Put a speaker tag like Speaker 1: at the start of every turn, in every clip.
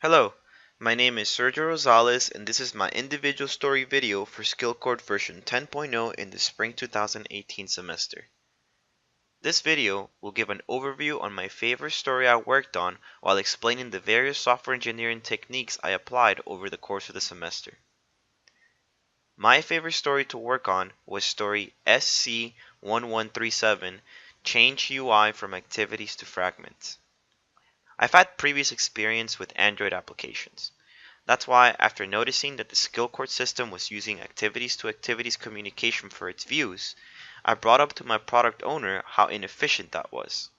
Speaker 1: Hello, my name is SergioRosales and this is my individual story video for SkillCourt version 10.0 in the spring 2018 semester. This video will give an overview on my favorite story I worked on while explaining the various software engineering techniques I applied over the course of the semester. My favorite story to work on was story SC1137, Change UI from Activities to Fragments. I've had previous experience with Android applications. That's why, after noticing that the SkillCourt system was using activities-to-activities communication for its views, I brought up to my product owner how inefficient that was.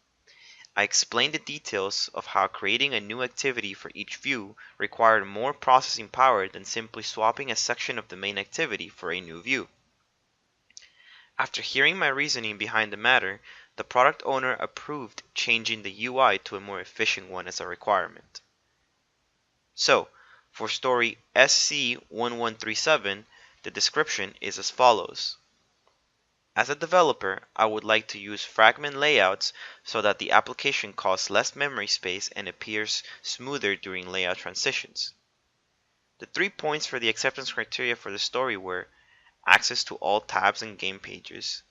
Speaker 1: I explained the details of how creating a new activity for each view required more processing power than simply swapping a section of the main activity for a new view. After hearing my reasoning behind the matter, the product owner approved changing the UI to a more efficient one as a requirement. So, for story SC1137, the description is as follows. As a developer, I would like to use fragment layouts so that the application costs less memory space and appears smoother during layout transitions. The 3 points for the acceptance criteria for the story were access to all tabs and game pages,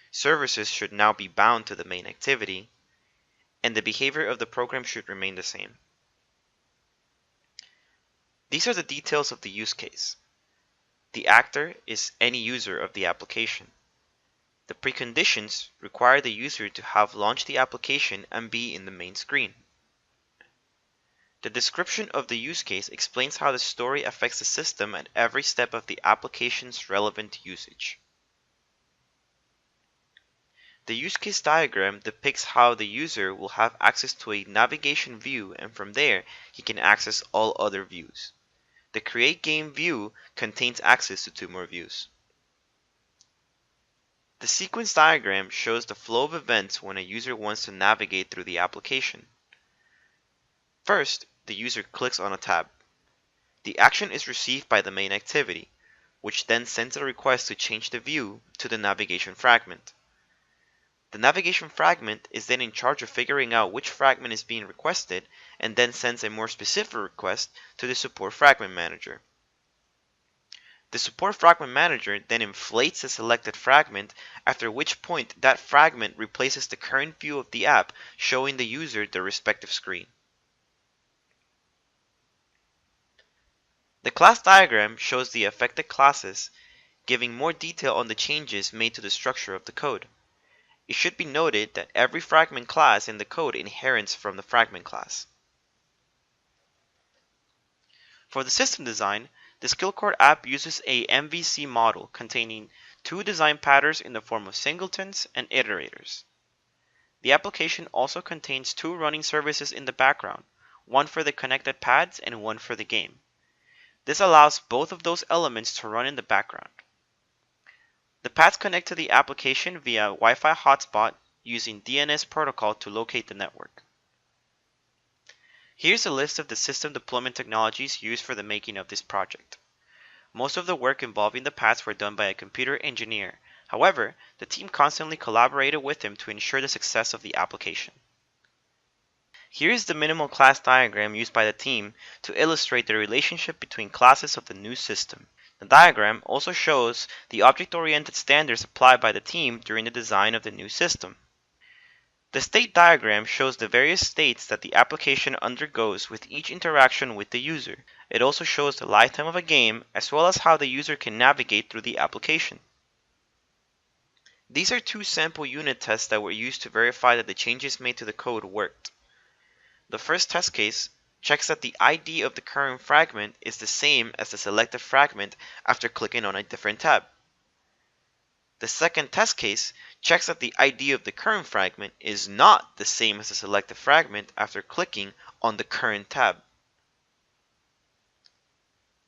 Speaker 1: services should now be bound to the main activity, and the behavior of the program should remain the same. These are the details of the use case. The actor is any user of the application. The preconditions require the user to have launched the application and be in the main screen. The description of the use case explains how the story affects the system at every step of the application's relevant usage. The use case diagram depicts how the user will have access to a navigation view, and from there he can access all other views. The Create Game view contains access to 2 more views. The sequence diagram shows the flow of events when a user wants to navigate through the application. First, the user clicks on a tab. The action is received by the main activity, which then sends a request to change the view to the navigation fragment. The navigation fragment is then in charge of figuring out which fragment is being requested and then sends a more specific request to the support fragment manager. The support fragment manager then inflates the selected fragment, after which point that fragment replaces the current view of the app, showing the user the respective screen. The class diagram shows the affected classes, giving more detail on the changes made to the structure of the code. It should be noted that every fragment class in the code inherits from the fragment class. For the system design, the SkillCourt app uses a MVC model containing 2 design patterns in the form of singletons and iterators. The application also contains 2 running services in the background, one for the connected pads and one for the game. This allows both of those elements to run in the background. The pads connect to the application via Wi-Fi hotspot using DNS protocol to locate the network. Here's a list of the system deployment technologies used for the making of this project. Most of the work involving the pads were done by a computer engineer. However, the team constantly collaborated with him to ensure the success of the application. Here is the minimal class diagram used by the team to illustrate the relationship between classes of the new system. The diagram also shows the object-oriented standards applied by the team during the design of the new system. The state diagram shows the various states that the application undergoes with each interaction with the user. It also shows the lifetime of a game as well as how the user can navigate through the application. These are 2 sample unit tests that were used to verify that the changes made to the code worked. The first test case checks that the ID of the current fragment is the same as the selected fragment after clicking on a different tab. The second test case checks that the ID of the current fragment is not the same as the selected fragment after clicking on the current tab.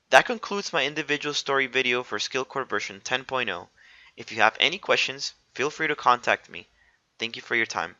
Speaker 1: That concludes my individual story video for SkillCourt version 10.0. If you have any questions, feel free to contact me. Thank you for your time.